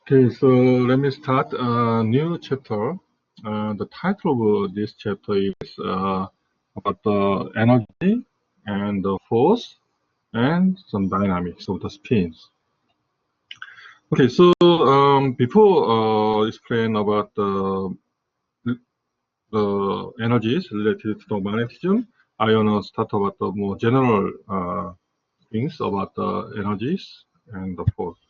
Okay, so let me start a new chapter. The title of this chapter is about the energy and the force and some dynamics of the spins. Okay, so before explain about the energies related to the magnetism, I want to start about the more general things about the energies and the force.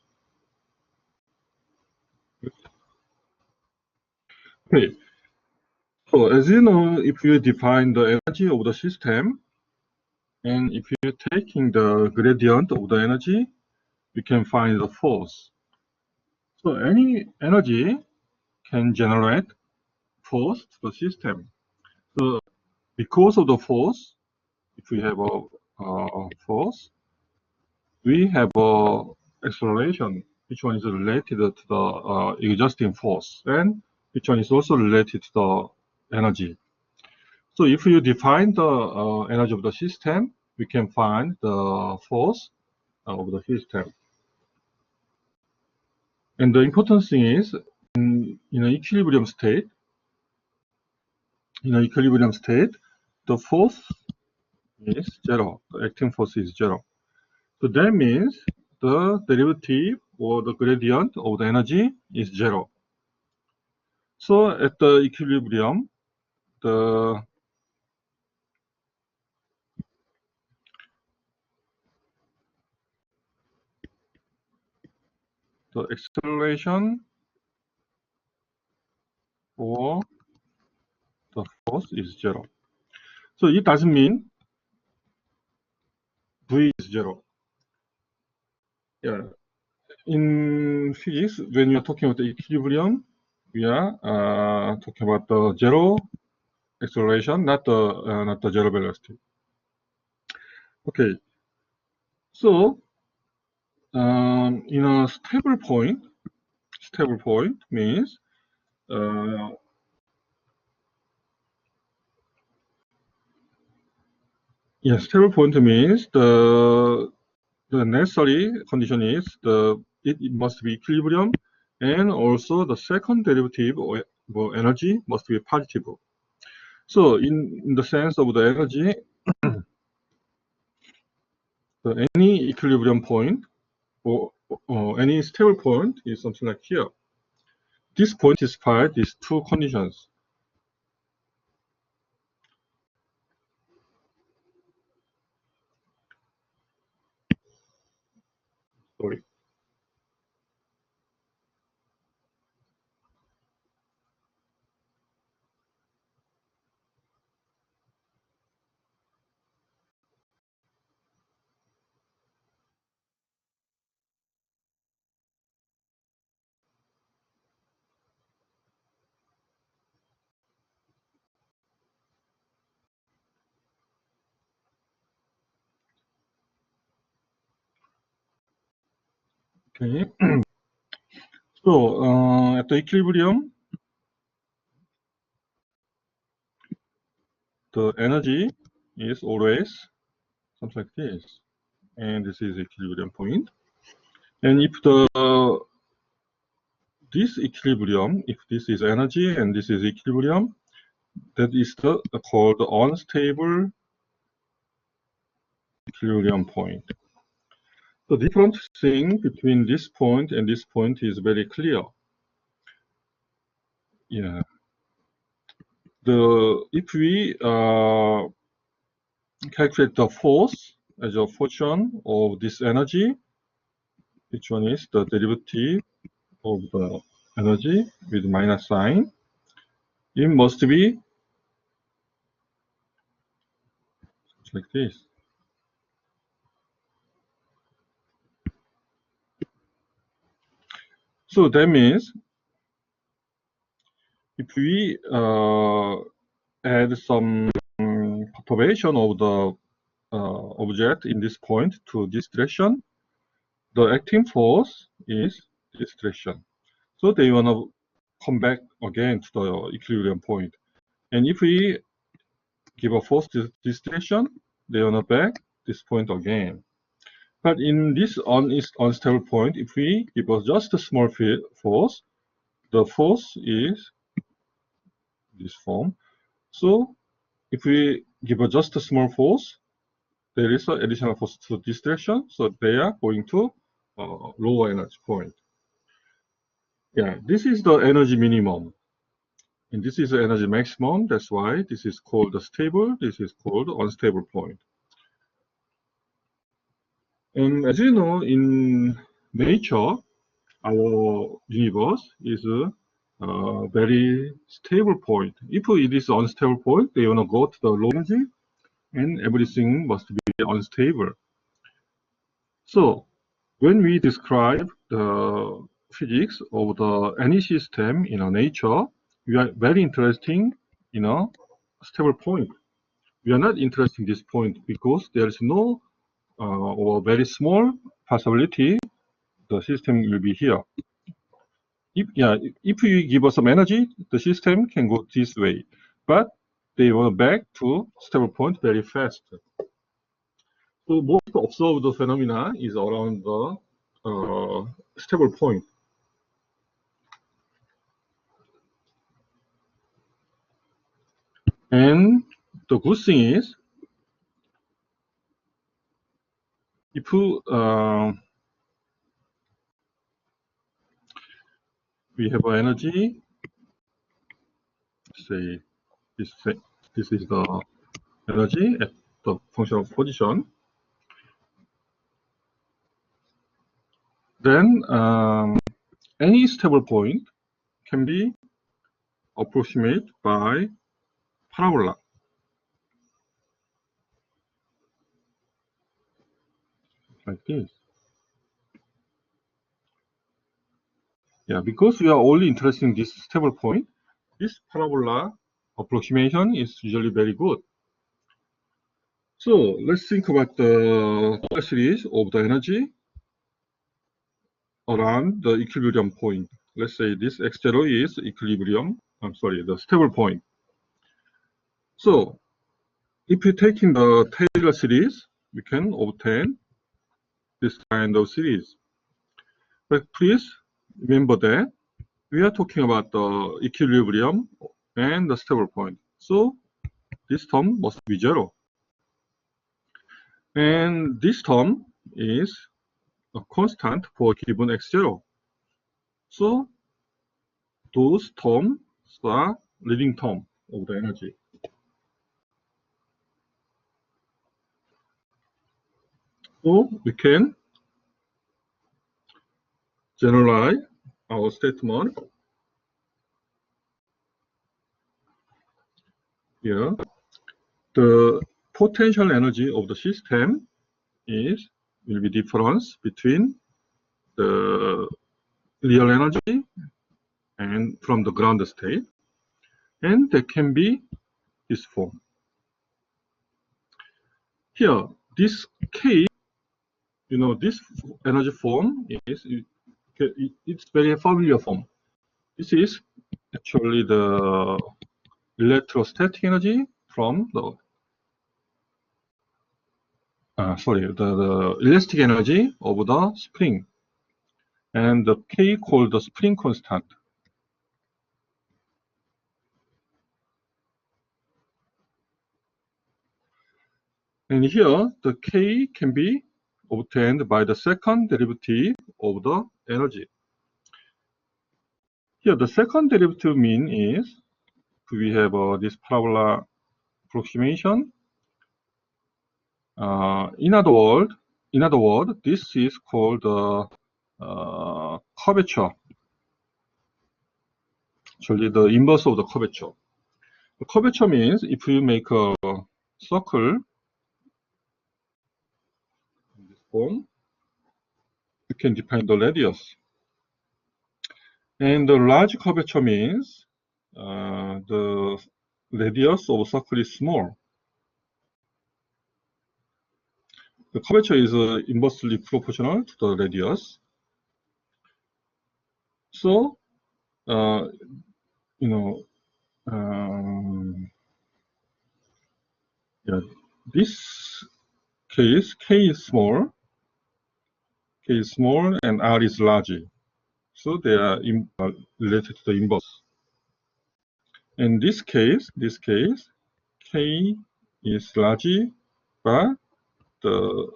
Okay, so as you know, if you define the energy of the system, and if you're taking the gradient of the energy, you can find the force. So any energy can generate force to the system. So because of the force, if we have a force, we have a acceleration, which one is related to the existing force, and which one is also related to the energy. So if you define the energy of the system, we can find the force of the system. And the important thing is, in an equilibrium state, the force is zero. The acting force is zero. So that means the derivative or the gradient of the energy is zero. So at the equilibrium, the acceleration or the force is zero. So it doesn't mean V is zero. Yeah. In physics, when you're talking about the equilibrium, we are talking about the zero acceleration, not the zero velocity. Okay. So in a stable point means stable point means the necessary condition is it must be equilibrium, and also the second derivative or energy must be positive. So in the sense of the energy, any equilibrium point or any stable point is something like here. This point satisfies these two conditions. Sorry. Okay. So at the equilibrium, the energy is always something like this, and this is equilibrium point. And if this equilibrium, if this is energy and this is equilibrium, that is called unstable equilibrium point. The different thing between this point and this point is very clear. Yeah. If we calculate the force as a function of this energy, which one is the derivative of the energy with minus sign, it must be like this. So that means if we add some perturbation of the object in this point to this direction, the acting force is this direction. So they want to come back again to the equilibrium point. And if we give a force to this direction, they want to back this point again. But in this unstable point, if we give just a small force, the force is this form. So if we give just a small force, there is an additional force to this direction, so they are going to lower energy point. Yeah, this is the energy minimum, and this is the energy maximum. That's why this is called the stable, this is called unstable point. And as you know, in nature, our universe is a very stable point. If it is unstable point, they want to go to the low energy, and everything must be unstable. So when we describe the physics of any system in a nature, we are very interesting in a stable point. We are not interested in this point because there is no or very small possibility the system will be here. If you give us some energy, the system can go this way, but they want back to stable point very fast. So most observed phenomena is around the stable point. And the good thing is, if we have energy, say this is the energy at the function of position, then any stable point can be approximated by parabola, like this. Yeah, because we are only interested in this stable point, this parabola approximation is usually very good. So let's think about the series of the energy around the equilibrium point. Let's say this x0 is equilibrium, the stable point. So if we take in the Taylor series, we can obtain this kind of series. But please remember that we are talking about the equilibrium and the stable point. So this term must be 0. And this term is a constant for given x0. So those terms are leading term of the energy. So we can generalize our statement here. The potential energy of the system will be difference between the real energy and from the ground state, and there can be this form. Here, this K, this energy form it's very familiar form. This is actually the electrostatic energy from the the elastic energy of the spring, and the K called the spring constant. And here, the K can be obtained by the second derivative of the energy. Here, the second derivative mean is we have this parabola approximation. In other words, this is called the curvature. Actually, the inverse of the curvature. The curvature means if you make a circle in this form, you can define the radius. And the large curvature means the radius of a circle is small. The curvature is inversely proportional to the radius. So, this case, K is small, K is small and R is large. So they are related to the inverse. In this case, K is large, but the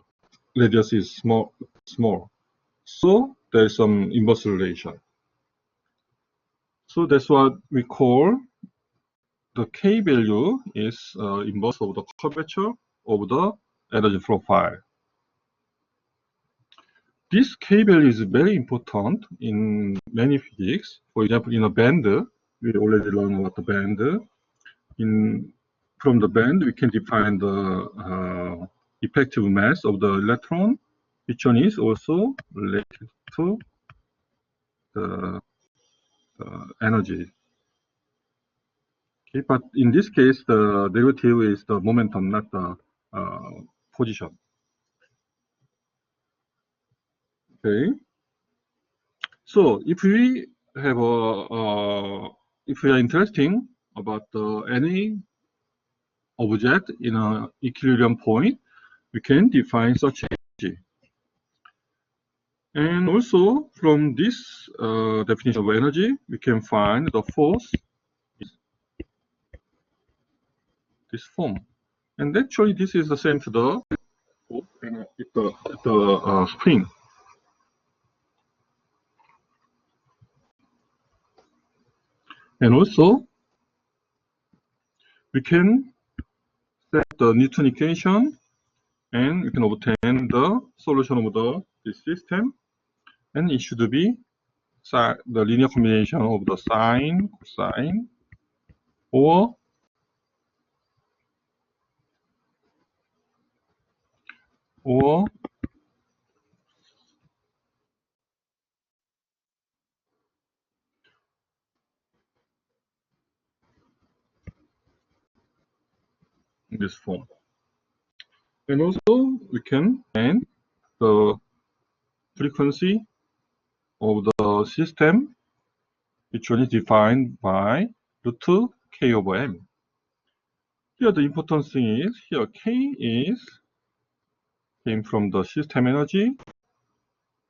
radius is small. So there is some inverse relation. So that's what we call the K value is inverse of the curvature of the energy profile. This K value is very important in many physics. For example, in a band, we already learned about the band. From the band, we can define the effective mass of the electron, which one is also related to the energy. Okay, but in this case, the derivative is the momentum, not the position. Okay. So if we have if we are interested about any object in an equilibrium point, we can define such energy. And also from this definition of energy, we can find the force is this form. And actually, this is the same to the spring. And also, we can set the Newton equation, and we can obtain the solution of this system. And it should be the linear combination of the sine, cosine, or in this form. And also, we can find the frequency of the system, which is defined by root k over m. Here, the important thing is here k came from the system energy,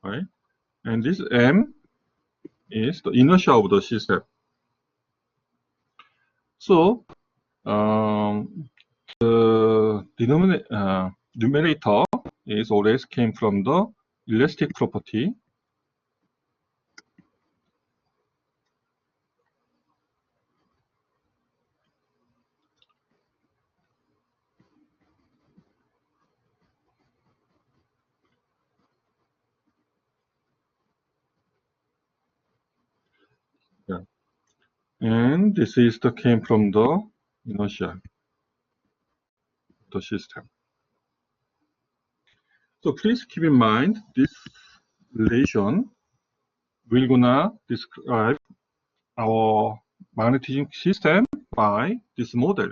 right? And this m is the inertia of the system. So the numerator is always came from the elastic property. Yeah. And this is the came from the inertia of the system. So please keep in mind this relation will gonna describe our magnetism system by this model.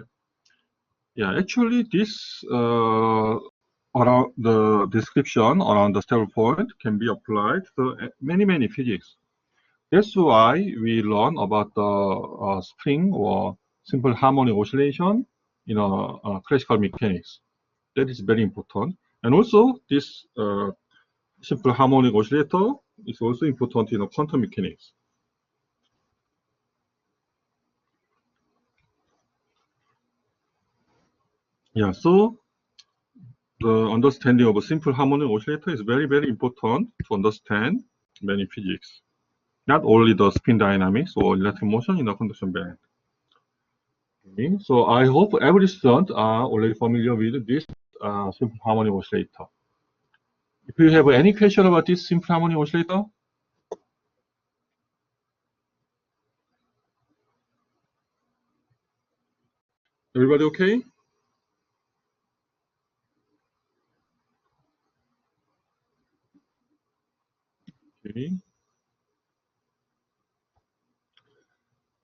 Yeah, actually this around the description around the stable point can be applied to many physics. That's why we learn about the spring or simple harmonic oscillation in classical mechanics. That is very important. And also this simple harmonic oscillator is also important in quantum mechanics. Yeah, so the understanding of a simple harmonic oscillator is very important to understand many physics, not only the spin dynamics or electric motion in a conduction band. Okay, so I hope every student are already familiar with this simple harmonic oscillator. If you have any question about this simple harmonic oscillator, everybody okay? Okay.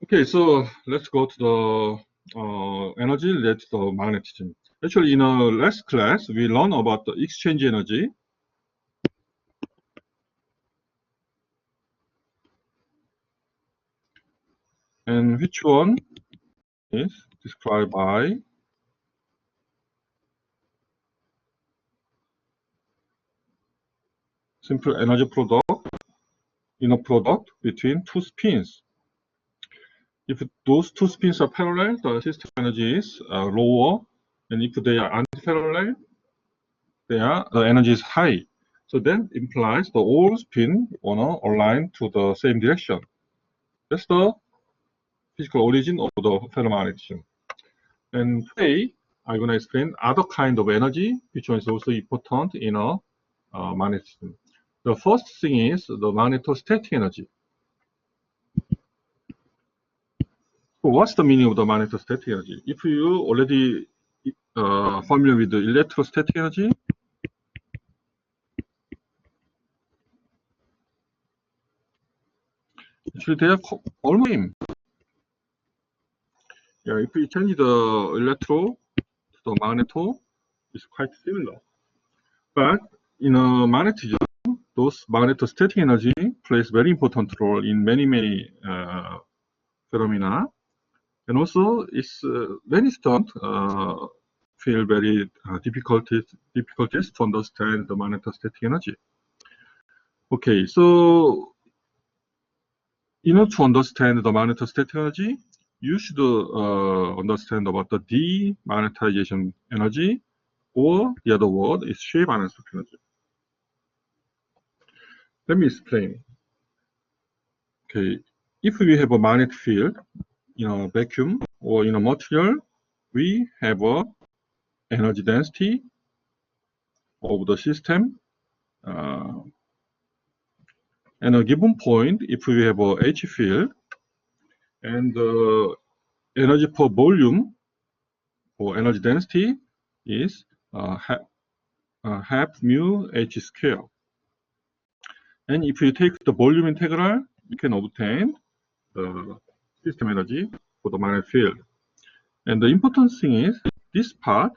Okay, so let's go to the energy related to magnetism. Actually, in our last class, we learned about the exchange energy. And which one is described by simple energy product, inner product between two spins. If those two spins are parallel, the system energy is lower, and if they are anti-parallel, the energy is high. So that implies the all spin wanna align to the same direction. That's the physical origin of the ferromagnetism. And today, I'm gonna explain other kind of energy, which is also important in a magnetism. The first thing is the magnetostatic energy. So what's the meaning of the magnetostatic energy? If you already familiar with the electrostatic energy, actually they are almost same. Yeah, if you change the electro to the magneto, it's quite similar. But in a magnetism, those magnetostatic energy plays very important role in many phenomena, and also it's many students feel very difficulties to understand the magnetostatic energy. Okay, so in order to understand the magnetostatic energy, you should understand about the demagnetization energy, or the other word is shear magnetostatic energy. Let me explain. Okay, if we have a magnetic field in a vacuum or in a material, we have a energy density of the system. And a given point, if we have a H field, and the energy per volume or energy density is half mu H square. And if you take the volume integral, you can obtain the system energy for the magnetic field. And the important thing is this part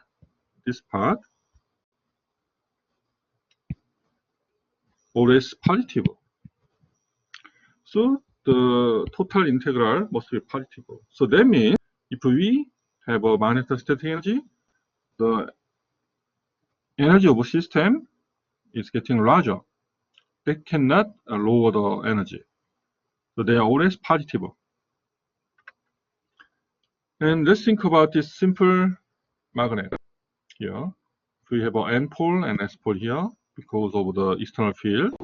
always positive. So the total integral must be positive. So that means if we have a magnetostatic energy, the energy of a system is getting larger. They cannot lower the energy. So they are always positive. And let's think about this simple magnet here. We have an N pole and S pole here because of the external field.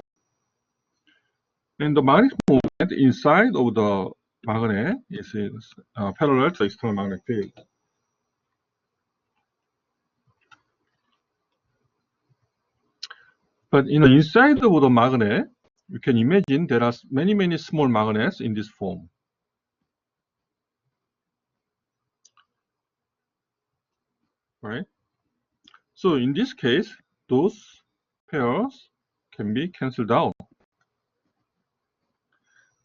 And the magnetic moment inside of the magnet is parallel to the external magnetic field. But in the inside of the magnet, you can imagine there are many small magnets in this form. Right? So in this case, those pairs can be cancelled out.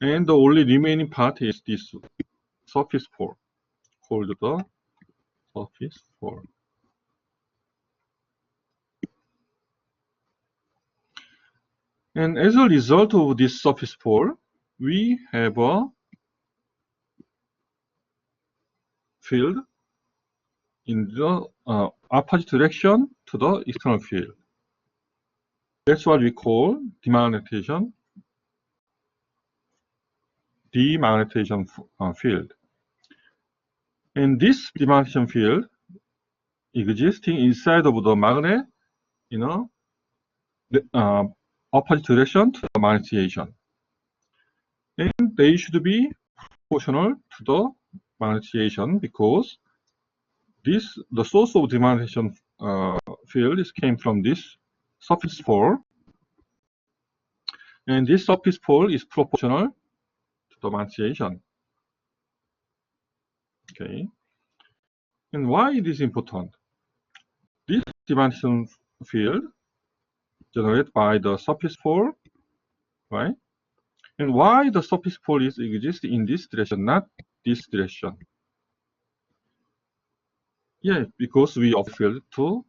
And the only remaining part is this surface pole, called the surface pole. And as a result of this surface pole, we have a field in the opposite direction to the external field. That's what we call demagnetization field. And this demagnetization field existing inside of the magnet in a opposite direction to the magnetization. And they should be proportional to the magnetization because the source of demagnetization field came from this surface pole, and this surface pole is proportional to the magnetization. Okay, and why it is important? This demagnetization field generated by the surface pole, right? And why the surface pole is exist in this direction, not this direction? Yeah, because we apply field to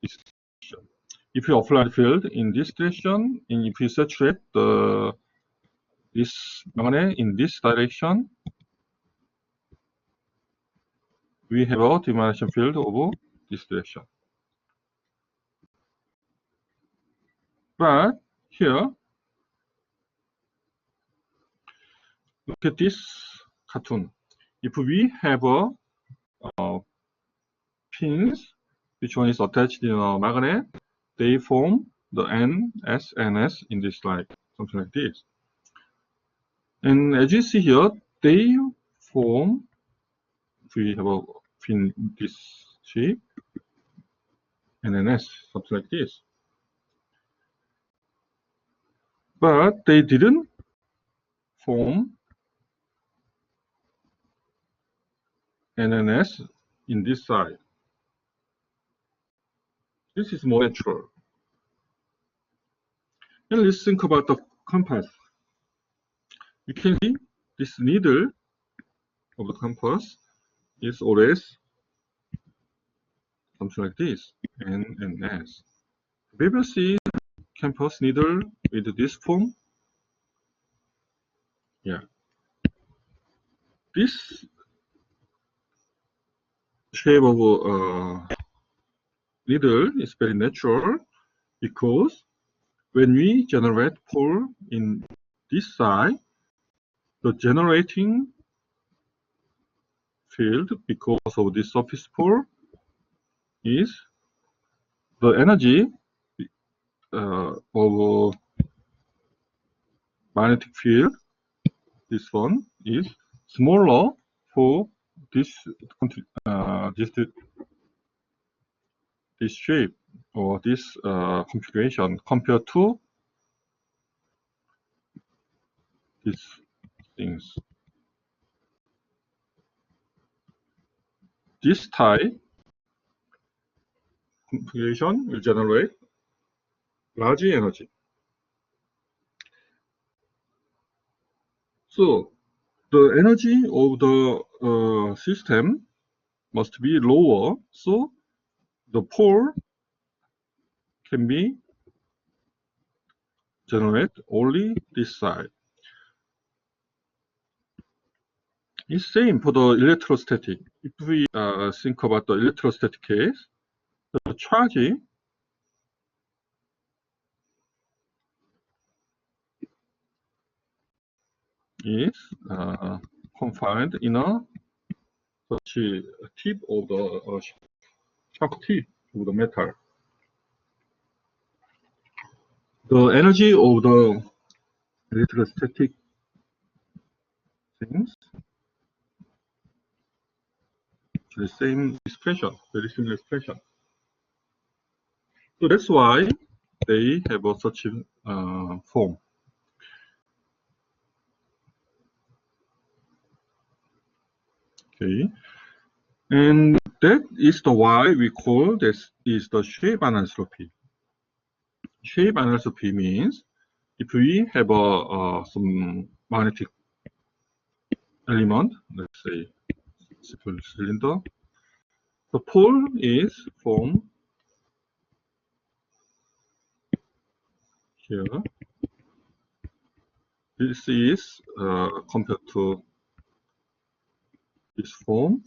this direction. If you apply the field in this direction, and if you saturate this magnet in this direction, we have a demagnetization field over this direction. But here, look at this cartoon. If we have pins, which one is attached in a magnet, they form the N, S, N, S in this slide, something like this. And as you see here, they form, if we have a pin this shape, N and S, something like this. But they didn't form N and S in this side. This is more natural. And let's think about the compass. You can see this needle of the compass is always something like this, N and S. Have you ever seen compass needle with this form? Yeah. This shape of needle is very natural because when we generate pole in this side, the generating field because of this surface pole is the energy of magnetic field. This one is smaller for this this shape or this configuration compared to these things. This type configuration will generate large energy. So the energy of the system must be lower, so the pole can be generate only this side. It's same for the electrostatic. If we think about the electrostatic case, the charge is confined in a such tip of the sharp tip of the metal. The energy of the electrostatic things, the same expression, very similar expression. So that's why they have a such form. Okay, and that is the why we call this is the shape anisotropy. Shape anisotropy means if we have some magnetic element, let's say simple cylinder, the pole is formed here. This is compared to this form.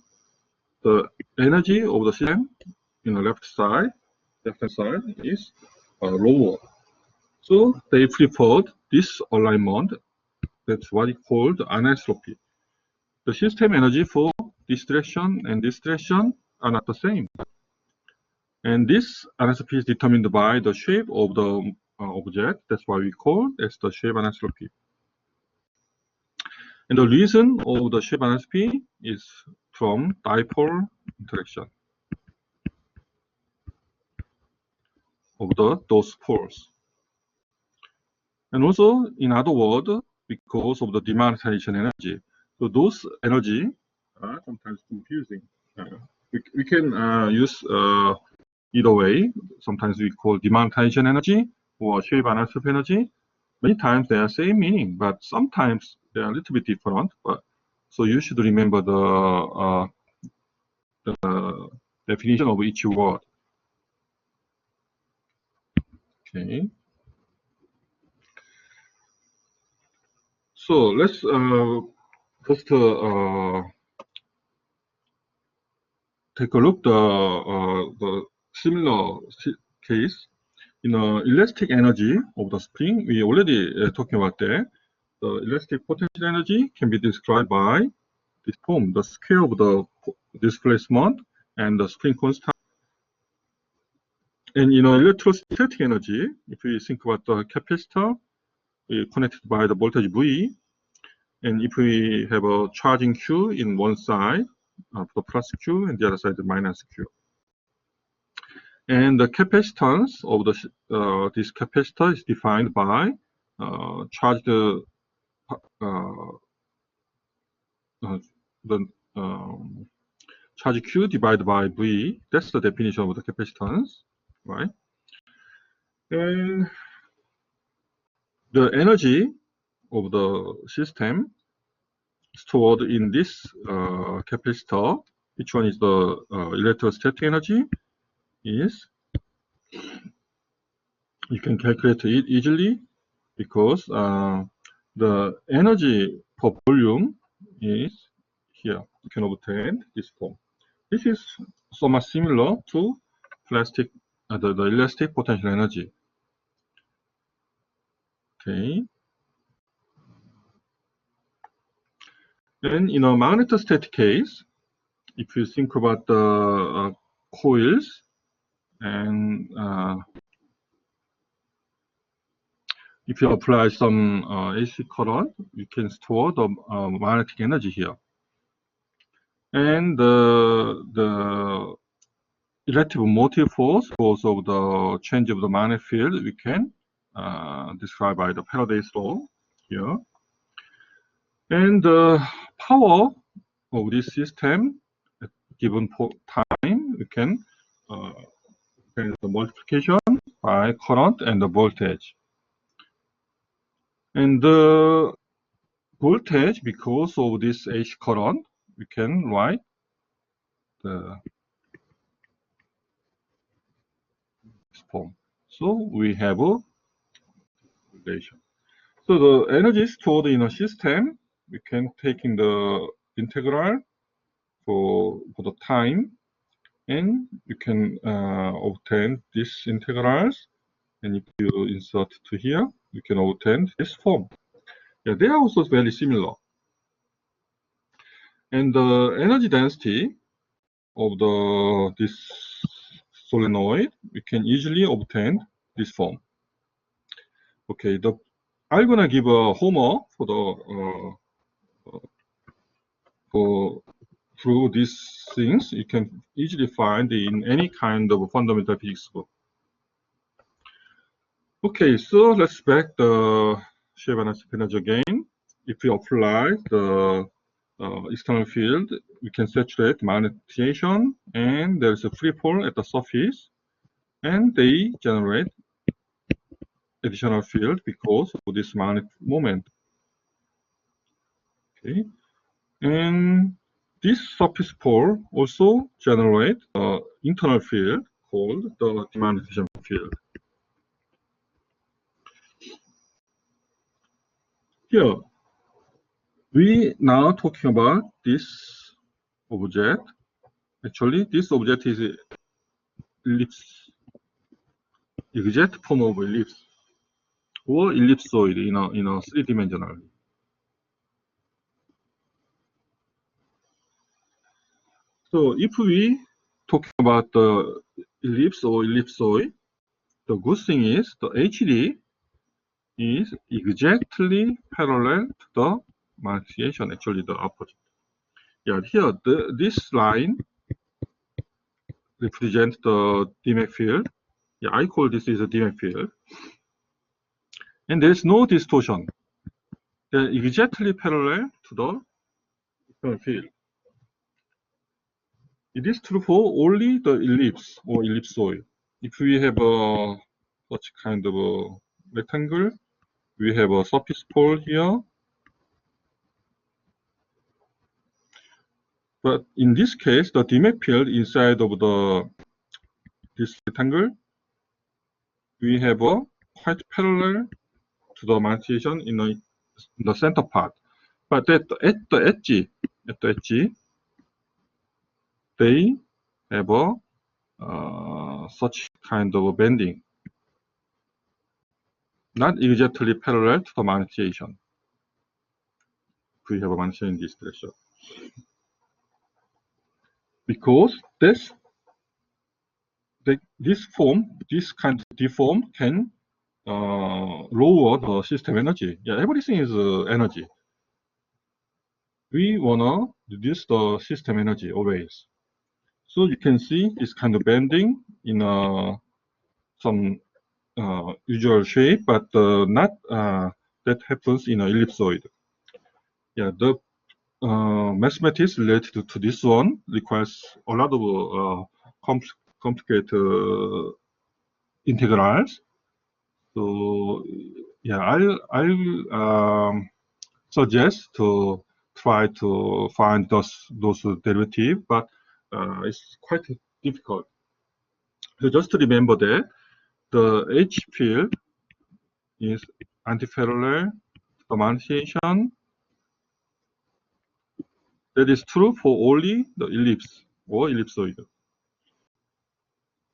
The energy of the system in the left-hand side is lower. So they preferred this alignment. That's what is called anisotropy. The system energy for this direction and this direction are not the same. And this anisotropy is determined by the shape of the object. That's why we call it the shape anisotropy. And the reason of the shape anisotropy is from dipole interaction of those poles. And also, in other words, because of the demagnetization energy. So those energy are sometimes confusing. We can use either way. Sometimes we call demagnetization energy or shape anisotropy energy. Many times they are same meaning, but sometimes they are a little bit different. But so you should remember the definition of each word. Okay. So let's just take a look the similar case. elastic energy of the spring, we already talking about that. The elastic potential energy can be described by this form, the square of the displacement and the spring constant. And electrostatic energy, if we think about the capacitor connected by the voltage V, and if we have a charging Q in one side, the plus Q, and the other side the minus Q. And the capacitance of this capacitor is defined by charged the charge Q divided by V. That's the definition of the capacitance, right? And the energy of the system stored in this capacitor, which one is the electrostatic energy, is you can calculate it easily because the energy per volume is here. You can obtain this form. This is somewhat similar to plastic, the elastic potential energy. Okay. Then in a magnetostatic case, if you think about the coils and if you apply some AC current, you can store the magnetic energy here. And the electric motive force, because of the change of the magnetic field, we can describe by the Faraday's law here. And the power of this system at given time, we can the multiplication by current and the voltage. And the voltage, because of this AC current, we can write the form. So we have a relation. So the energy stored in a system, we can take in the integral for the time, and you can obtain these integrals. And if you insert to here, you can obtain this form. Yeah, they are also very similar. And the energy density of this solenoid, we can easily obtain this form. Okay, I'm gonna give a homework for the through these things. You can easily find in any kind of fundamental physics book. Okay, so let's back the shape and energy again. If we apply the external field, we can saturate magnetization, and there is a free fall at the surface, and they generate additional field because of this magnetic moment. Okay, and this surface pole also generate internal field called the demagnetization field. Here, we now talking about this object. Actually, this object is ellipse, exact form of ellipse or ellipsoid in a three-dimensional. So if we talk about the ellipse or ellipsoid, the good thing is the HD is exactly parallel to the magnetization, actually the opposite. Yeah, here this line represents the Dirac field. Yeah, I call this is a Dirac field. And there is no distortion. They're exactly parallel to the external field. It is true for only the ellipse or ellipsoid. If we have a such kind of a rectangle, we have a surface pole here. But in this case, the Dirac field inside of this rectangle, we have a quite parallel to the magnetization in the center part. But at the edge, they have a such kind of a bending. not exactly parallel to the margination. We have a margination in this direction. Because this kind of deform can lower the system energy. Yeah, everything is energy. We wanna reduce the system energy always. So you can see this kind of bending in some usual shape, but not that happens in an ellipsoid. Yeah, the mathematics related to this one requires a lot of complicated integrals. So yeah, I'll suggest to try to find those derivative, but it's quite difficult. So just to remember that the H field is antiparallel to margination. That is true for only the ellipse or ellipsoid,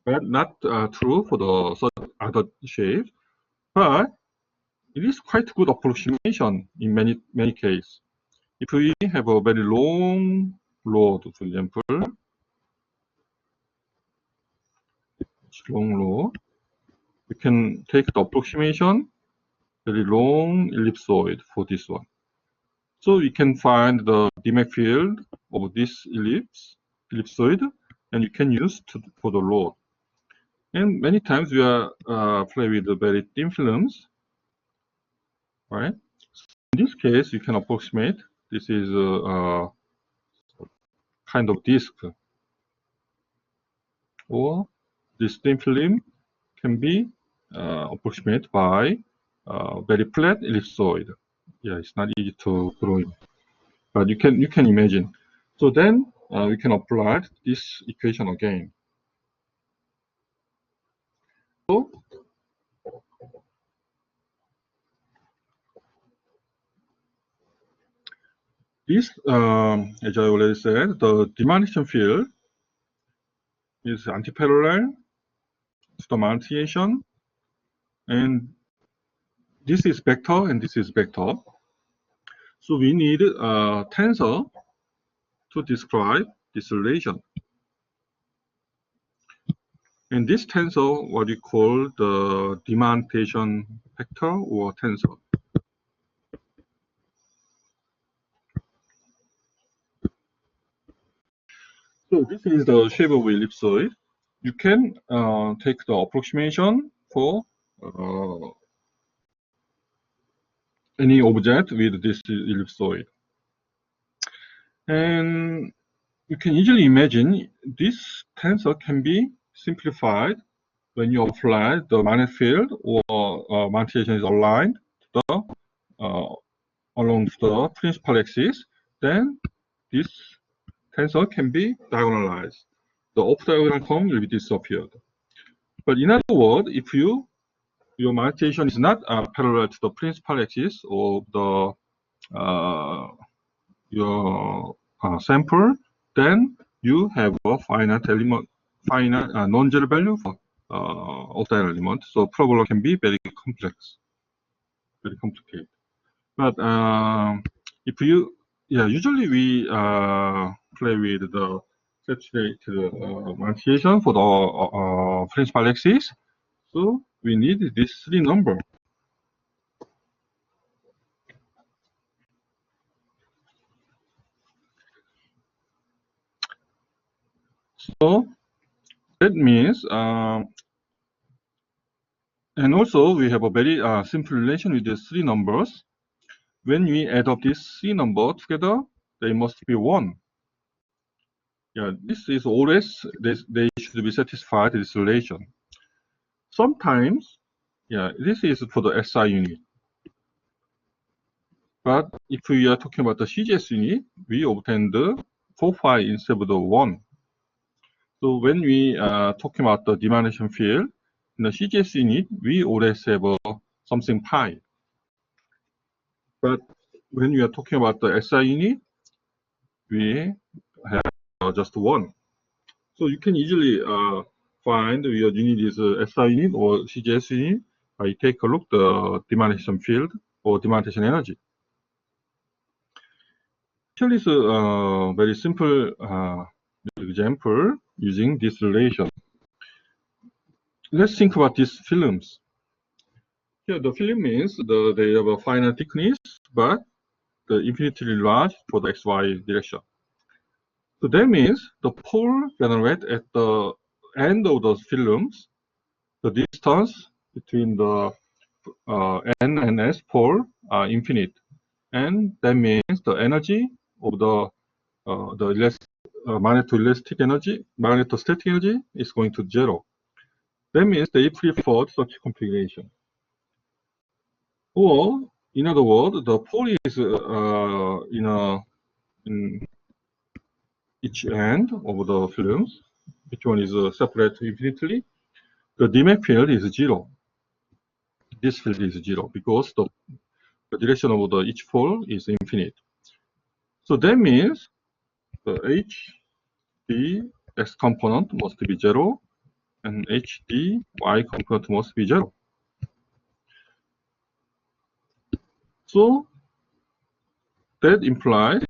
but not true for the other shapes. But it is quite good approximation in many cases. If we have a very long rod, for example, long rod, we can take the approximation, very long ellipsoid for this one. So we can find the Dirac field of this ellipsoid, and you can use for the rod. And many times we are play with the very thin films, right? In this case, you can approximate. This is a kind of disc, or this thin film can be approximated by very flat ellipsoid. Yeah, it's not easy to draw in, but you can imagine. So then we can apply this equation again. So this, as I already said, the diminishing field is antiparallel to the margination, and this is vector and this is vector. So we need a tensor to describe this relation. And this tensor, what we call the demarcation vector or tensor. So this is the shape of ellipsoid. You can take the approximation for any object with this ellipsoid. And you can easily imagine this tensor can be simplified when you apply the magnetic field or magnetism is aligned to the, along the principal axis. Then this tensor can be diagonalized. The off-diagonal term will be disappeared. But in other words, if your magnetism is not parallel to the principal axis of the your sample, then you have a finite element, finite non-zero value for off-diagonal element. So problem can be very complex, very complicated. But if you, usually we play with the saturated magnetism for the principal axis. So we need this three number. So that means, and also we have a very simple relation with these three numbers. When we add up these three numbers together, they must be 1. Yeah, this is always, they should be satisfied this relation. Sometimes, this is for the SI unit. But if we are talking about the CGS unit, we obtain the 4 phi instead of the 1. So when we are talking about the diminishing field, in the CGS unit, we always have something pi. But when we are talking about the SI unit, we have just 1. So you can easily find your unit is SI unit or CGS unit I take a look the demarcation field or demarcation energy. Actually, it's a very simple example using this relation. Let's think about these films. Here, the film means they have a finite thickness, but the infinitely large for the XY direction. So that means the pole generate at the end of those films, the distance between the N and S pole are infinite, and that means the energy of the magnetoelastic energy, magnetostatic energy is going to 0. That means they prefer such configuration. Or, in other words, the pole is in each end of the films, which one is separate infinitely. The Dirac field is 0. This field is 0 because the direction of each pole is infinite. So that means the HD x component must be 0 and HD y component must be 0. So that implies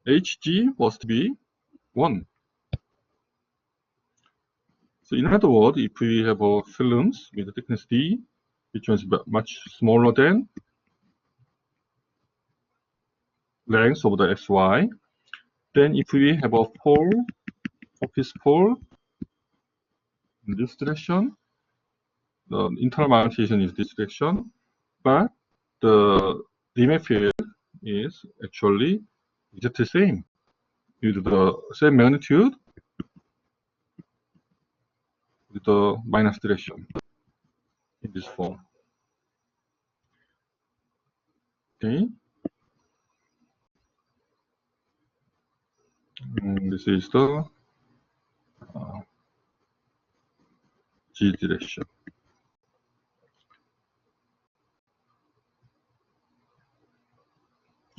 HG must be 1. So in other words, if we have a films with a thickness D, which is much smaller than length of the XY, then if we have a pole, office pole in this direction, the internal magnetization is this direction, but the Dirac field is actually exactly the same, with the same magnitude with the minus direction in this form. Okay. And this is the G direction.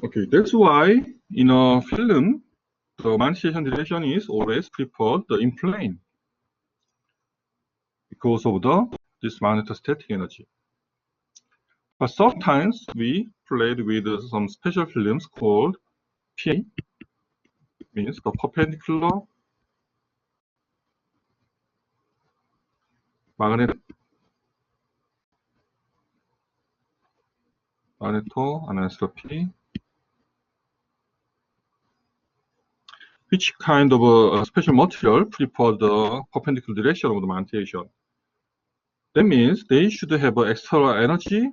Okay, that's why in a film, the magnetization direction is always preferred in plane because of this magnetostatic energy. But sometimes we played with some special films called PA, means the perpendicular magnetoanisotropy, which kind of a special material prefer the perpendicular direction of the magnetization. That means they should have an external energy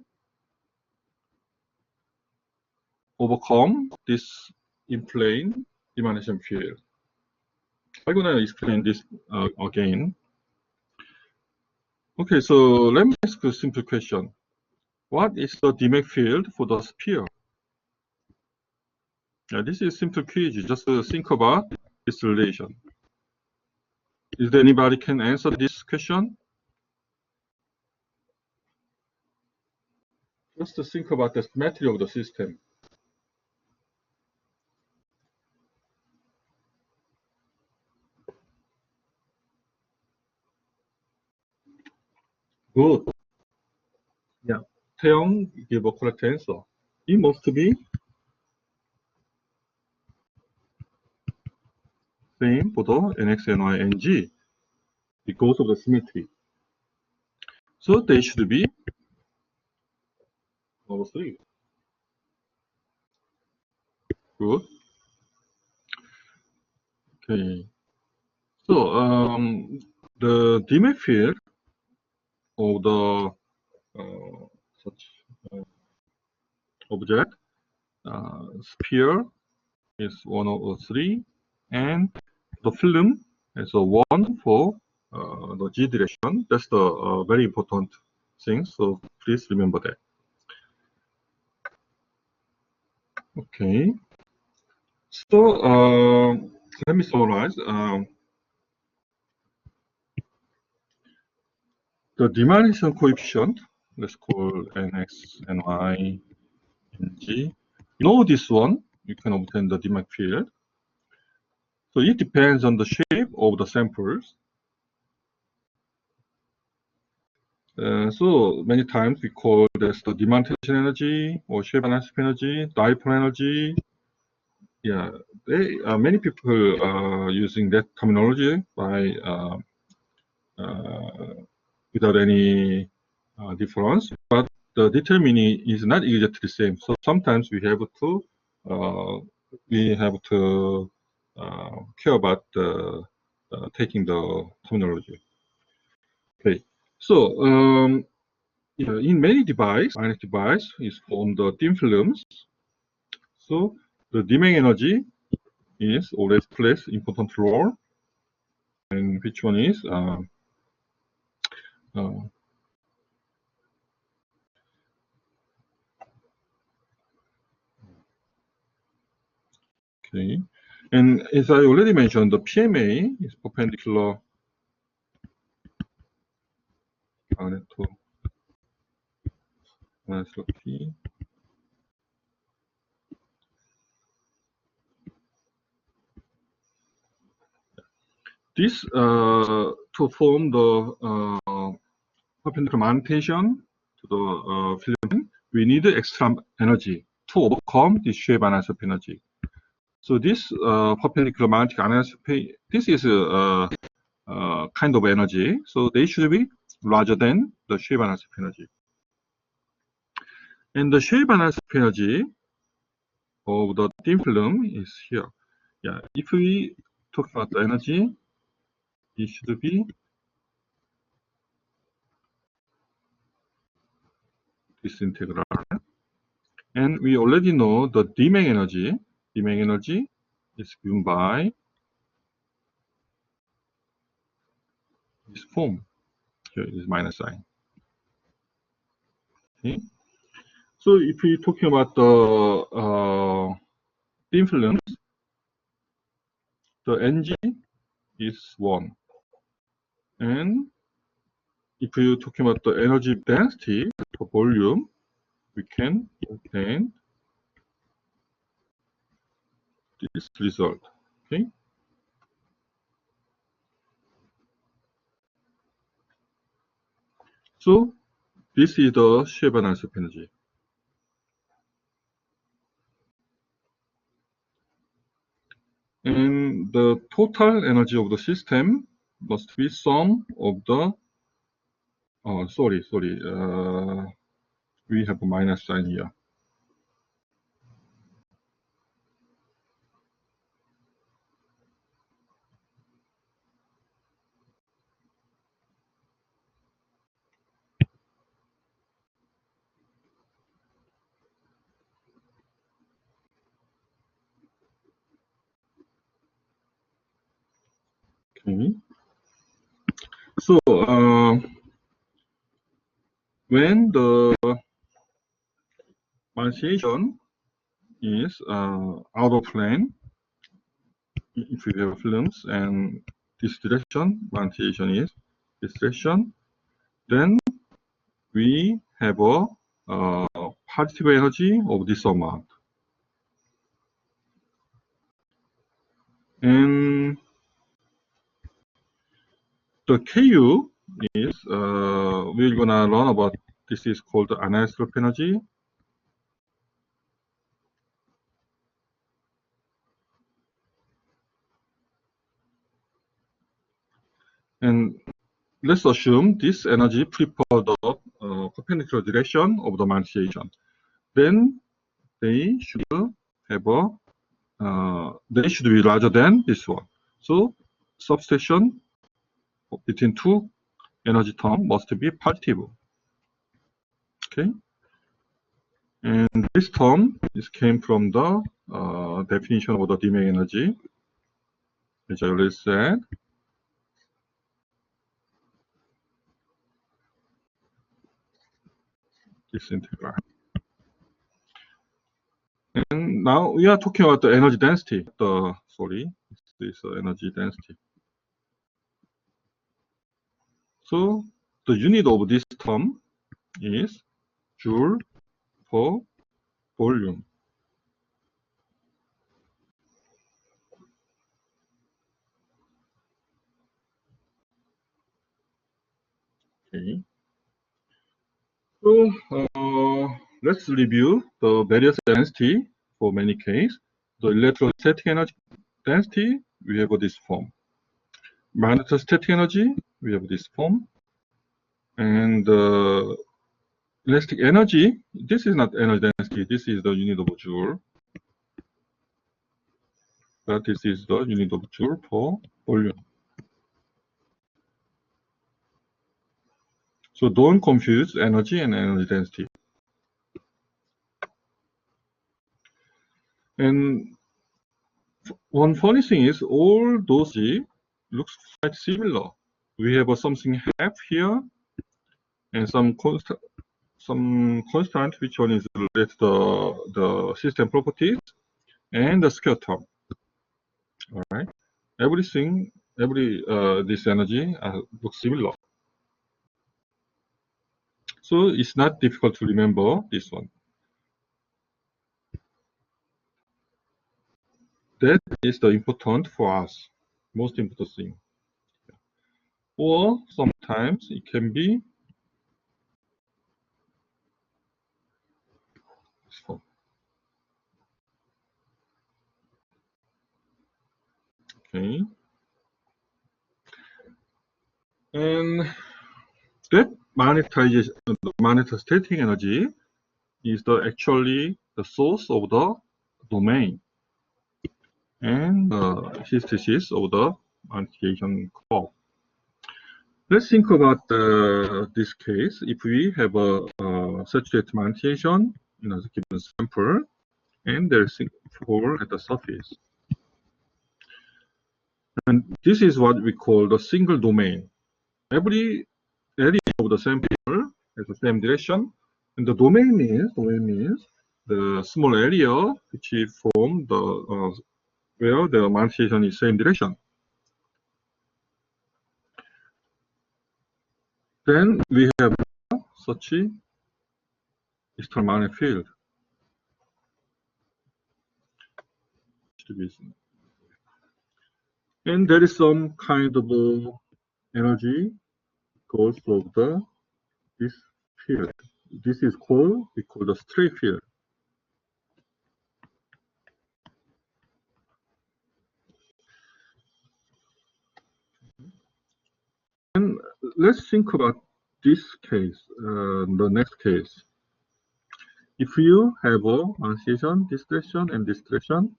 overcome this in-plane emanation field. I'm going to explain this again. Okay, so let me ask a simple question. What is the Dirac field for the sphere? This is a simple quiz. Just think about this relation. Is there anybody can answer this question? Just think about the symmetry of the system. Good. Yeah. Taeyong give a correct answer. It must be same for the nx, ny, and g because of the symmetry. So they should be over 3. Good. Okay. So the Dirac field of the such object sphere is 103, and the film is a 1 for the g direction. That's the very important thing. So please remember that. Okay. So let me summarize. The diminution coefficient, let's call nx, ny, and g. You know this one, you can obtain the Dirac field. So it depends on the shape of the samples. So many times we call this the demand tension energy or shear balance energy, dipole energy. Yeah, many people are using that terminology by without any difference, but the determining is not exactly the same. So sometimes uh, we have to care about taking the terminology. Okay, so yeah, in many magnetic device is formed the thin films. So the dimming energy is always plays important role, and which one is uh, okay. And as I already mentioned, the PMA is perpendicular to P. This to form the perpendicular magnetation to the filament, we need extra energy to overcome this shape isotope energy. So this perpendicular magnetic anisotropy, this is a kind of energy. So they should be larger than the shape isotope energy. And the shape isotope energy of the thin film is here. Yeah, if we talk about the energy, it should be this integral. And we already know the Dmang energy. Dmang energy is given by this form. Here is minus sign. Okay. So if we're talking about the thin films, the Ng is 1. And if we're talking about the energy density for volume, we can obtain this result. Okay. So this is the shape analysis of energy. And the total energy of the system must be sum of the, sorry, we have a minus sign here. Okay. So when the magnetization is out of plane, if we have films and this direction, magnetization is this direction, then we have a positive energy of this amount. And the Ku is, we're gonna learn about, this is called anisotropic energy. And let's assume this energy prepare the perpendicular direction of the magnetization. Then they should have a, they should be larger than this one. So substitution between two energy term must be positive. Okay. And this term is came from the definition of the Dirac energy, which I already said. This integral. And now we are talking about the energy density. This energy density. So the unit of this term is joule per volume. Okay. So let's review the various density for many cases. The electrostatic energy density, we have this form. Magnetostatic energy, we have this form. And elastic energy, this is not energy density, this is the unit of joule. But this is the unit of joule per volume. So don't confuse energy and energy density. And one funny thing is all those looks quite similar. We have something half here and some constant which one is related to the system properties and the square term. All right, everything, this energy looks similar. So it's not difficult to remember this one. That is the important for us, most important thing. Or sometimes it can be this form. Okay. And that magnetostatic energy is actually the source of the domain and the hysteresis of the magnetization curve. Let's think about this case. If we have a saturated magnetization in a given sample and there's a hole at the surface. And this is what we call the single domain. Every area of the sample has the same direction, and the domain means the small area which form the where the magnetization is same direction. Then we have such a external magnetic field distribution, and there is some kind of energy goes of this field. This is we call the stray field. And let's think about this case, the next case. If you have a magnetization, this direction, and this direction,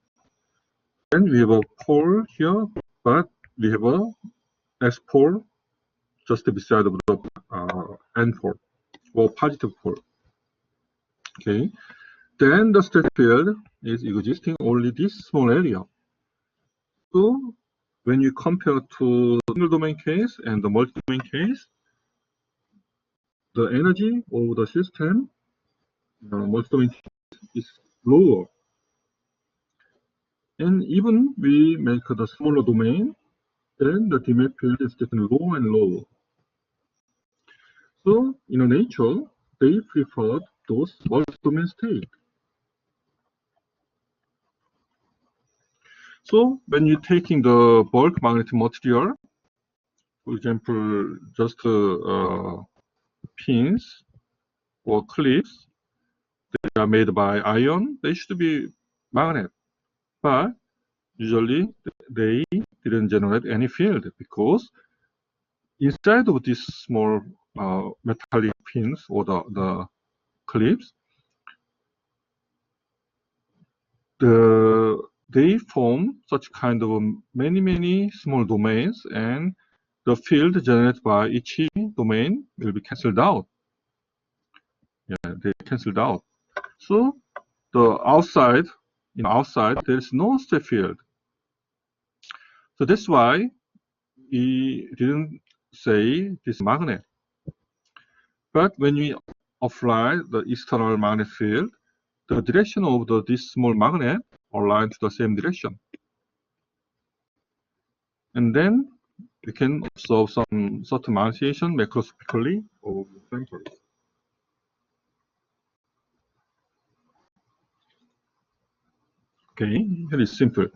then we have a pole here, but we have a S pole just beside of the N pole, or positive pole. Okay, then the static field is existing only this small area. So when you compare to single domain case and the multi-domain case, the energy of the system multi-domain is lower. And even we make the smaller domain, then the demand field is getting lower and lower. So in nature, they preferred those multi-domain states. So when you're taking the bulk magnetic material, for example, just pins or clips, they are made by iron, they should be magnet. But usually they didn't generate any field because inside of these small metallic pins or the clips, they form such kind of many small domains, and the field generated by each domain will be cancelled out. Yeah, they cancelled out. So the outside, there is no stray field. So that's why we didn't say this magnet. But when we apply the external magnetic field, the direction of this small magnet aligns to the same direction. And then we can observe some certain magnetization macroscopically of samples. Okay, here is simple.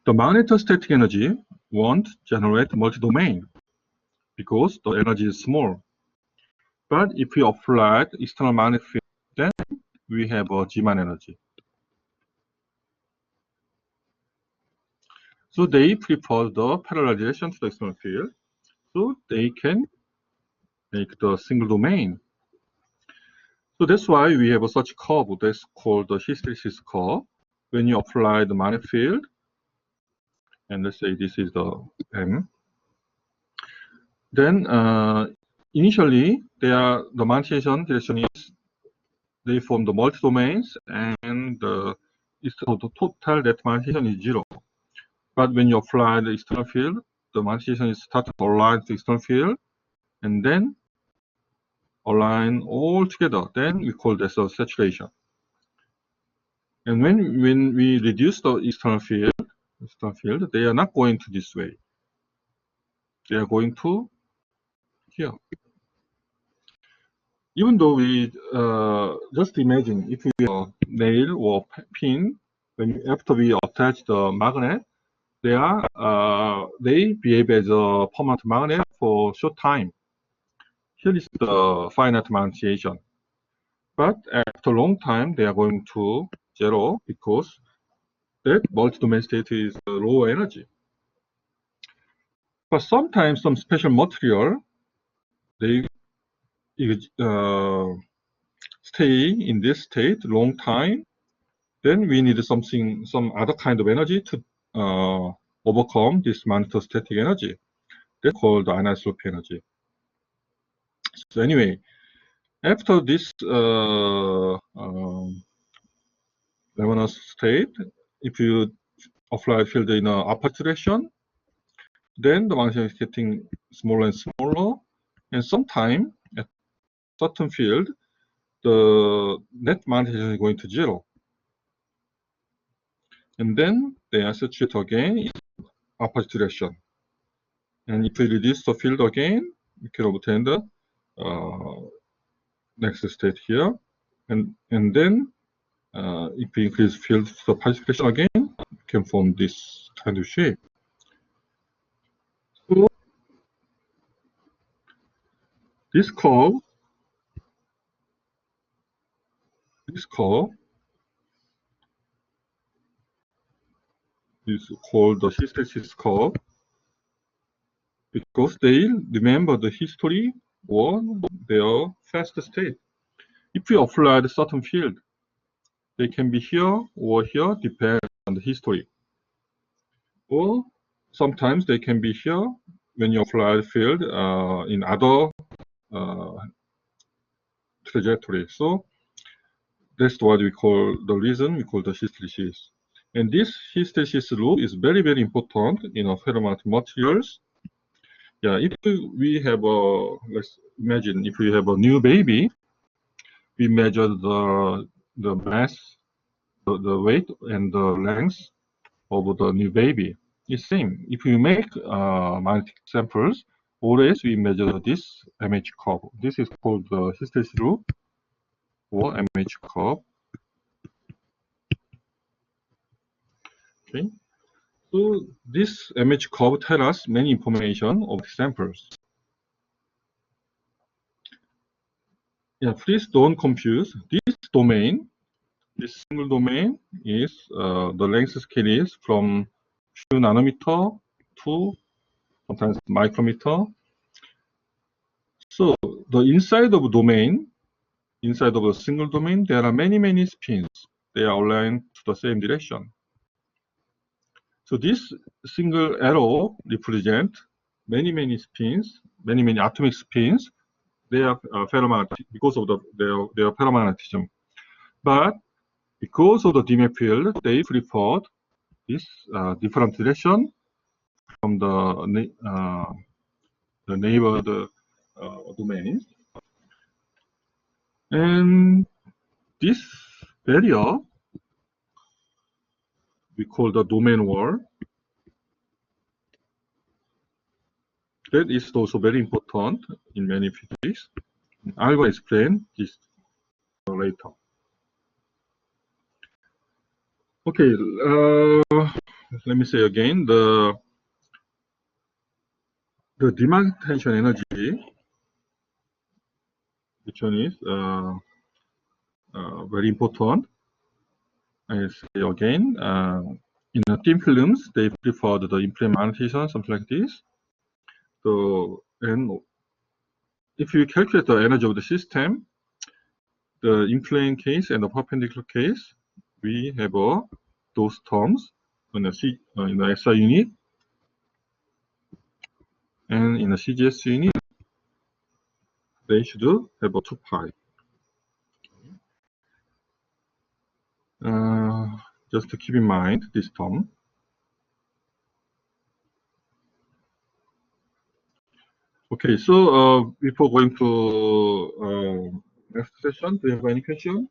The magnetostatic energy won't generate multi-domain because the energy is small. But if we apply external magnetic field, then we have a demand energy. So they prefer the parallelization to the external field, so they can make the single domain. So that's why we have such curve that's called the hysteresis curve. When you apply the magnetic field, and let's say this is the M, then initially the magnetization direction is they form the multi-domains, and the total net magnetization is 0. But when you apply the external field, the magnetization is start to align to the external field, and then align all together. Then we call this a saturation. And when we reduce the external field, they are not going to this way. They are going to here. Even though we just imagine if we have a nail or pin, after we attach the magnet, they behave as a permanent magnet for short time. Here is the finite magnetization. But after a long time, they are going to zero because that multi-domain state is low energy. But sometimes some special material, they stay in this state long time. Then we need some other kind of energy to overcome this magnetostatic energy. That's called anisotropy energy. So anyway, after this Lebanese state, if you apply field in an opposite direction, then the magnetization is getting smaller and smaller, and sometime at certain field, the net magnetization is going to 0. And then they are saturated again in opposite direction. And if we reduce the field again, we can obtain the next state here. And then if we increase field to the positive direction again, we can form this kind of shape. So this curve is called the hysteresis curve, because they remember the history or their fast state. If we apply a certain field, they can be here or here, depending on the history. Or sometimes they can be here when you apply the field in other trajectory. So that's what we call the reason we call the hysteresis. And this hysteresis rule is very, very important in ferromagnetic materials. Yeah, if we have let's imagine if we have a new baby, we measure the mass, the weight, and the length of the new baby. It's same. If we make magnetic samples, always we measure this MH curve. This is called the hysteresis rule or MH curve. Okay. So this MH curve tells us many information of the samples. Yeah, please don't confuse this domain. This single domain is the length scale is from few nanometer to sometimes micrometer. So the inside of domain, inside of a single domain, there are many, many spins. They are aligned to the same direction. So this single arrow represent many, many spins, many, many atomic spins. They are ferromagnetic because of their ferromagnetism. But because of the demand field, they preferred this different direction from the neighbor domains. And this barrier we call the domain wall. That is also very important in many physics. I will explain this later. Okay, let me say again, the demand tension energy which one is very important. I say again, in thin films, they prefer the in-plane magnetization, something like this. So, and if you calculate the energy of the system, the in-plane case and the perpendicular case, we have those terms in the SI unit and in the CGS unit. They should have a 2 pi. Just to keep in mind this term. Okay, so before going to next session, do you have any question?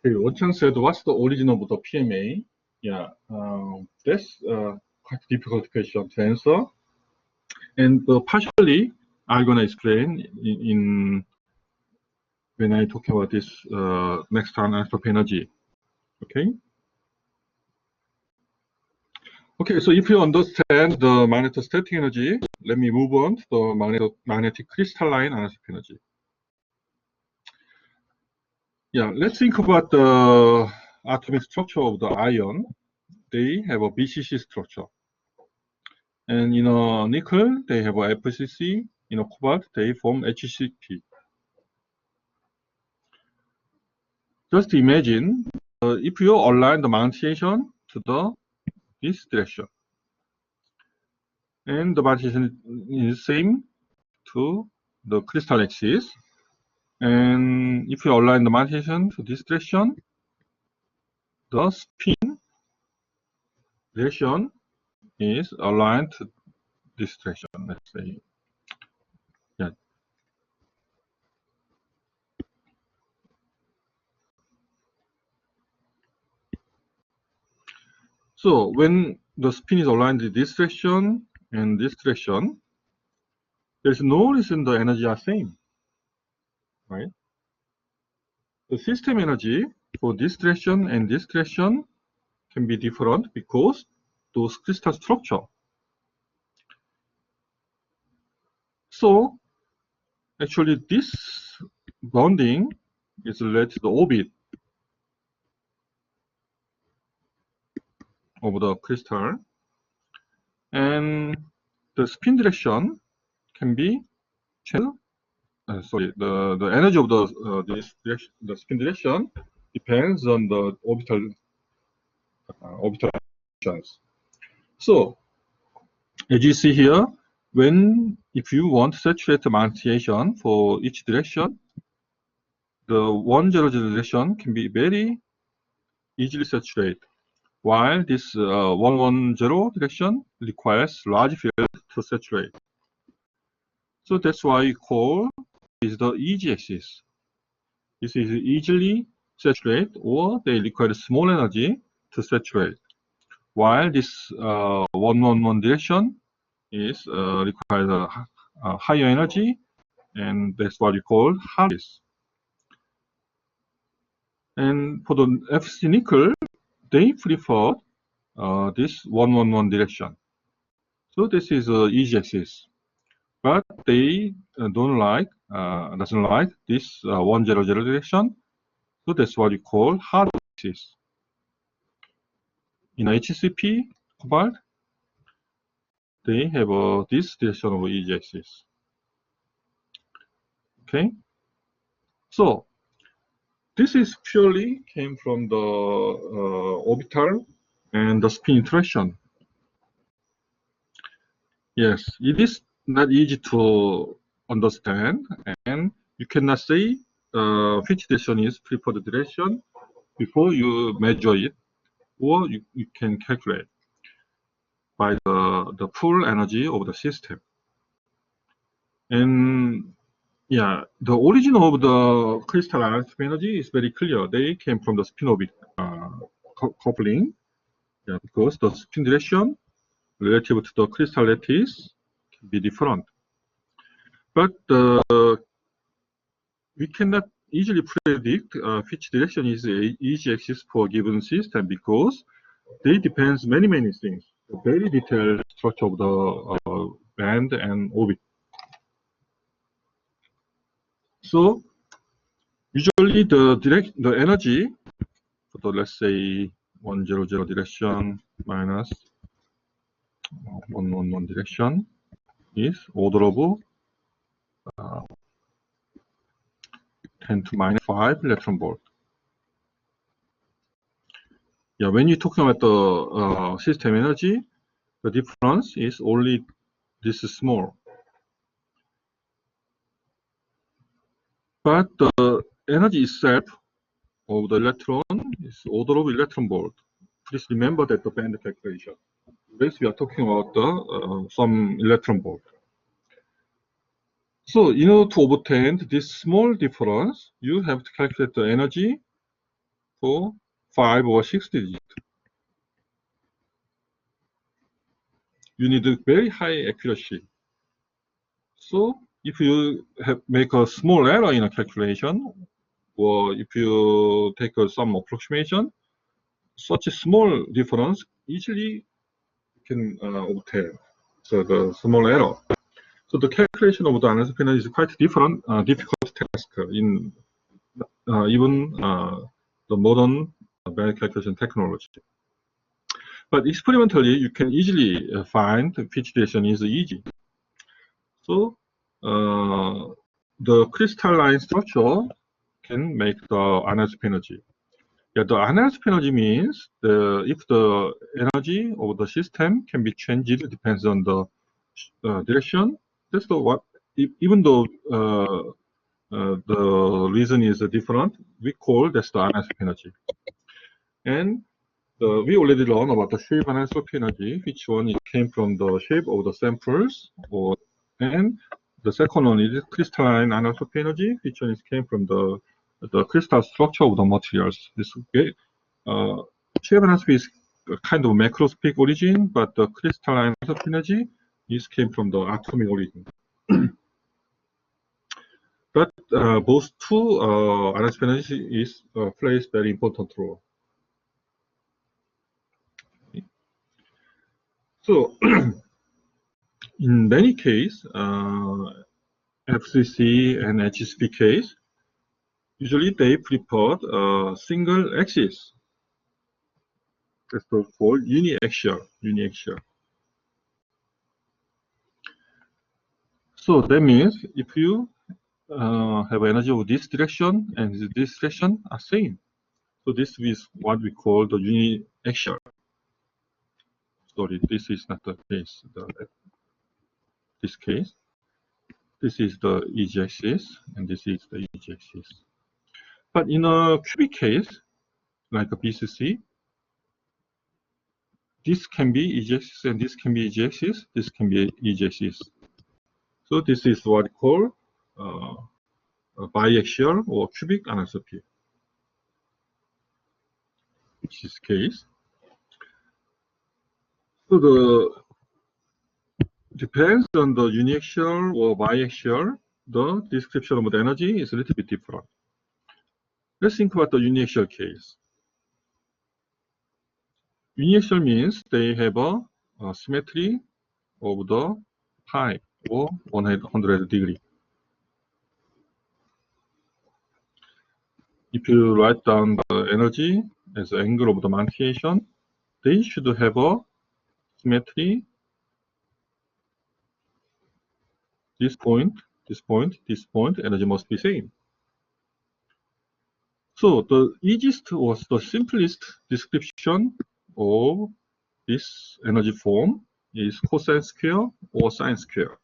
Okay, Won-Chang said, what's the origin of the PMA? Yeah, that's quite a difficult question to answer. And partially, I'm going to explain when I talk about this next time isotope energy. Okay. Okay, so if you understand the magnetostatic energy, let me move on to the magnetic crystalline isotope energy. Yeah, let's think about the atomic structure of the iron. They have a BCC structure. And in a nickel, they have a FCC. In a cobalt, they form HCP. Just imagine if you align the magnetization to this direction, and the magnetization is same to the crystal axis. And if you align the magnetization to this direction, the spin direction is aligned to this direction, let's say. Yeah. So when the spin is aligned in this direction and this direction, there's no reason the energy are same, right? The system energy for this direction and this direction can be different because those crystal structure. So actually this bonding is related to the orbit of the crystal, and the spin direction can be channeled. The energy of this direction, the spin direction, depends on the orbital directions. So as you see here, if you want to saturate the magnetization for each direction, the 100 direction can be very easily saturated, while this 110 direction requires large field to saturate. So that's why we call is the easy axis. This is easily saturate, or they require small energy to saturate, while this 111 direction is requires a higher energy, and that's what we call hard axis. And for the FC nickel, they prefer this 111 direction. So this is easy axis, but they doesn't like this 100 direction. So that's what we call hard axis. In HCP cobalt, they have this direction of easy axis. Okay, so this is purely came from the orbital and the spin interaction. Yes, it is not easy to understand, and you cannot say which direction is preferred direction before you measure it, or you can calculate by the full energy of the system. And Yeah, the origin of the crystal ionosphere energy is very clear. They came from the spin-orbit coupling. Yeah, because the spin direction relative to the crystal lattice can be different. But we cannot easily predict which direction is the EG-axis for a given system because they depends many things. The very detailed structure of the band and orbit. So usually the energy for the, let's say 100 direction minus 111 direction is order of 10 to minus 5 electron volt. Yeah, when you're talking about the system energy, the difference is only this small. But the energy itself of the electron is order of electron volt. Please remember that the band calculation. This we are talking about the some electron volt. So in order to obtain this small difference, you have to calculate the energy for 5 or 6 digits. You need a very high accuracy. So if you make a small error in a calculation, or if you take some approximation, such a small difference easily can obtain. So the small error. So the calculation of the anisotropic is quite difficult task in even the modern band calculation technology. But experimentally, you can easily find which direction is easy. So the crystalline structure can make the anisotropic energy. Yeah, the anisotropic energy means if the energy of the system can be changed, it depends on the direction. That's the what. Even though the reason is different, we call that's the anisotropic energy. And we already learned about the shape anisotropic energy, which one it came from the shape of the samples, and the second one is crystalline anisotropic energy, which one is came from the crystal structure of the materials. This shape anisotropic is a kind of macroscopic origin, but the crystalline anisotropic energy is came from the atomic origin. But both two anisotropic energy is plays very important role. So in many cases, FCC and HCP case, usually they prefer a single axis. That's called uniaxial. So that means if you have energy of this direction and this direction are same. So this is what we call the uniaxial. Sorry, this is not the case. This case. This is the EG axis, and this is the EG axis. But in a cubic case, like a BCC, this can be EG axis, and this can be EG axis. This can be EG axis. So this is what we call biaxial or cubic anisotropy. Which is case. So the depends on the uniaxial or biaxial, the description of the energy is a little bit different. Let's think about the uniaxial case. Uniaxial means they have a symmetry of the pi or 100 degree. If you write down the energy as the angle of the manipulation, they should have a symmetry. This point, energy must be same. So the easiest or the simplest description of this energy form is cosine square or sine square.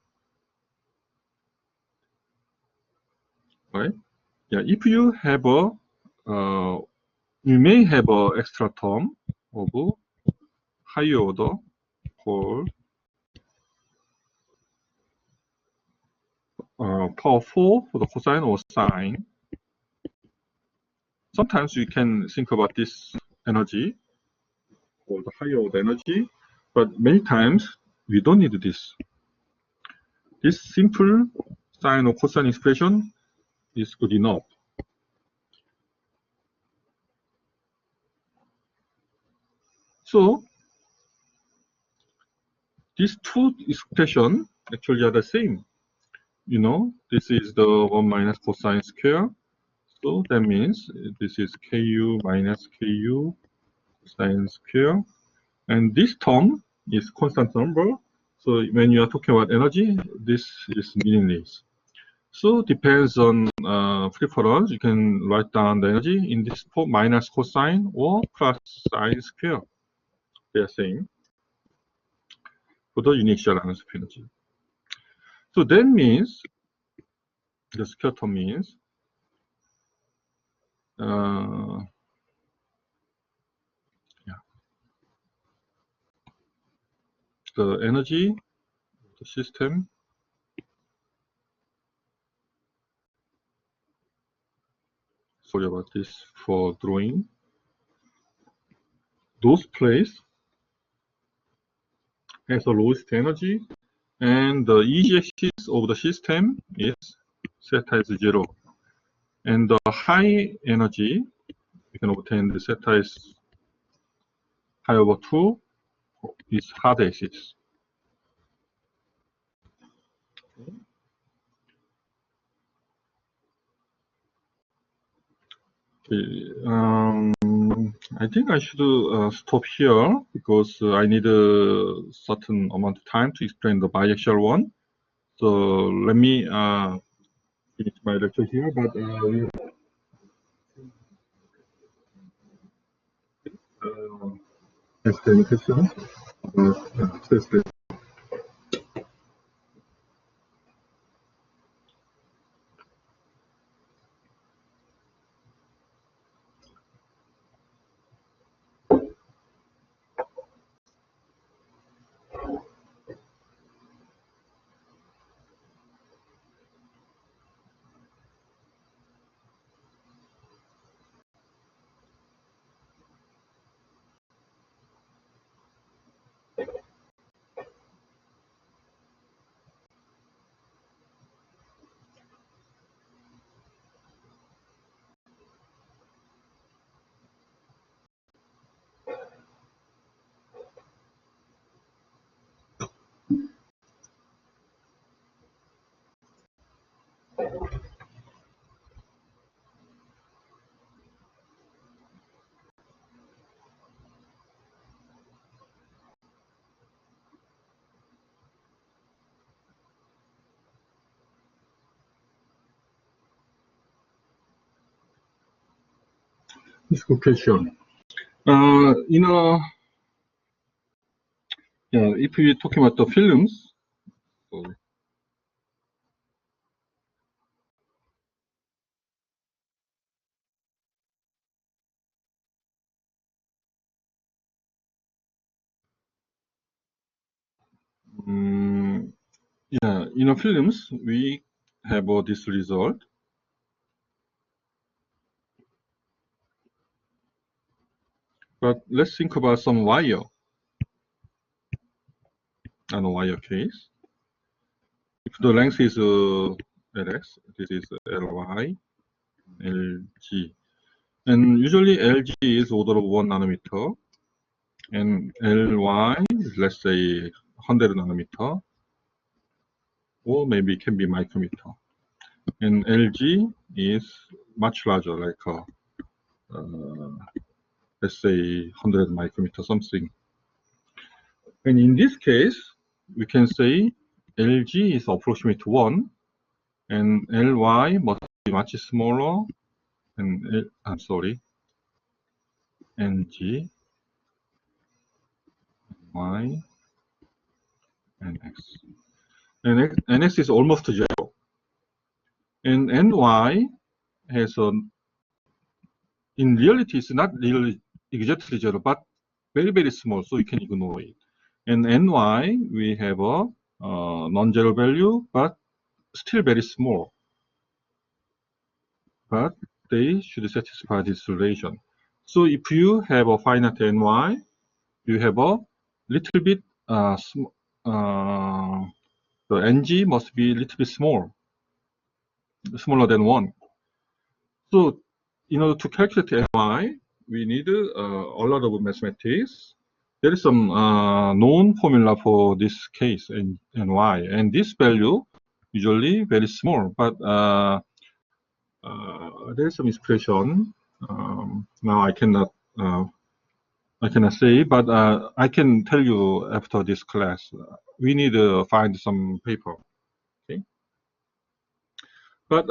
Right? Yeah, if you have you may have an extra term of higher order called power 4 for the cosine or sine. Sometimes we can think about this energy or the higher order energy, but many times we don't need this. This simple sine or cosine expression is good enough. So these two expressions actually are the same. You know, this is the 1 minus cosine square. So that means this is ku minus ku cosine square. And this term is constant number. So when you are talking about energy, this is meaningless. So depends on preference. You can write down the energy in this form, minus cosine or plus sine square. They are same for the initial balance of energy. So that means the square term means the energy of the system sorry about this for drawing. Those place has the lowest energy, and the e-axis of the system is set as 0. And the high energy, we can obtain the theta is pi over 2 is hard axis. Okay, I think I should stop here because I need a certain amount of time to explain the biaxial one. So let me finish my lecture here. But ask any questions about this is good question. You know, yeah, if we're talking about the films, so, yeah, in films we have this result. But let's think about some wire. And wire case. If the length is Lx, this is Ly, Lg. And usually Lg is order of 1 nanometer. And Ly is, let's say, 100 nanometer. Or maybe it can be micrometer. And Lg is much larger, like, let's say, 100 micrometer something. And in this case, we can say Lg is approximate 1. And Ly must be much smaller, and I'm sorry, Ng, Y, and X. And Nx is almost 0. And Ny has a, in reality, it's not really exactly 0, but very, very small, so you can ignore it. And Ny, we have a non-zero value, but still very small, but they should satisfy this relation. So if you have a finite ny, you have a little bit the ng must be a little bit smaller than 1. So in order to calculate ny, we need a lot of mathematics. There is some known formula for this case ny, and this value usually very small, but there is some expression. Now I cannot say, but I can tell you after this class. We need to find some paper. Okay. But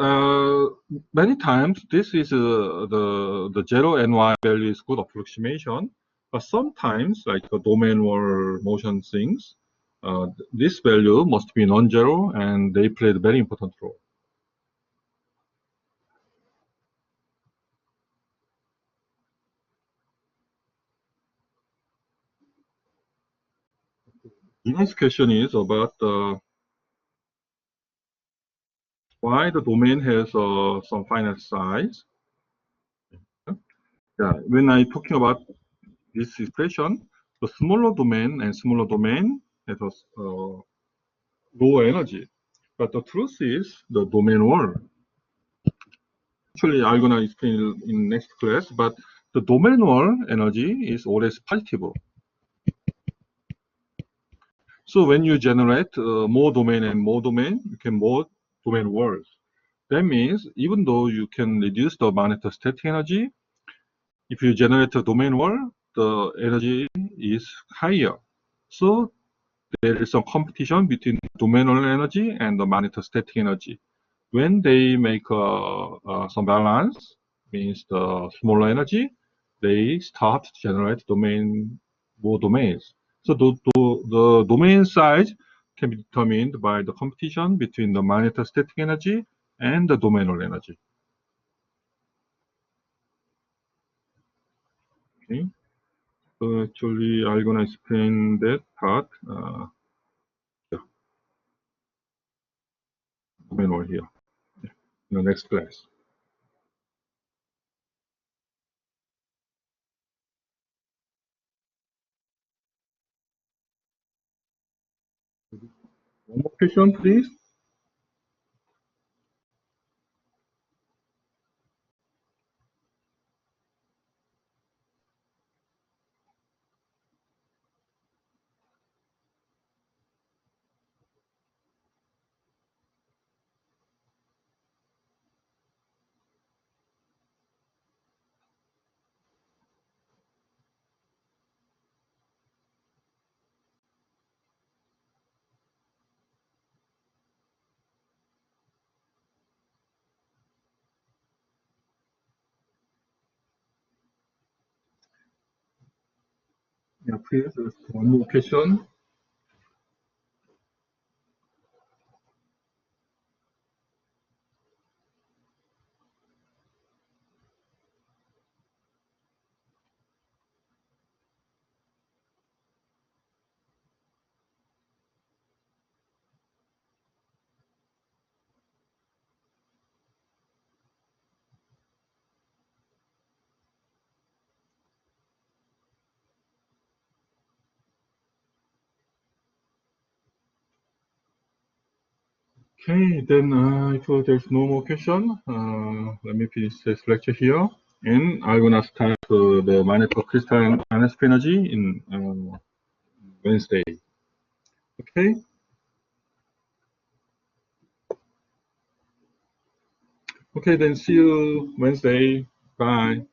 many times this is the zero and y value is good approximation. But sometimes, like the domain or motion things, this value must be non-zero, and they play a very important role. The next question is about why the domain has some finite size. Yeah, when I talking about this expression, the smaller domain and smaller domain has a lower energy. But the truth is the domain world. Actually, I'm gonna explain in next class, but the domain world energy is always positive. So when you generate more domain and more domain, you can more domain worlds. That means even though you can reduce the magnetostatic energy, if you generate a domain world, the energy is higher. So there is some competition between domain world energy and the magnetostatic energy. When they make some balance, means the smaller energy, they start to generate more domains. So the domain size can be determined by the competition between the magnetostatic energy and the domain world energy. Okay. So actually, I'm gonna explain that part. Yeah, domain world here in the next class. One more question, please. Yeah, please. One more question. Okay, then if there's no more question, let me finish this lecture here. And I'm gonna start the magnetic crystal NSP energy in Wednesday. Okay. Okay, then see you Wednesday. Bye.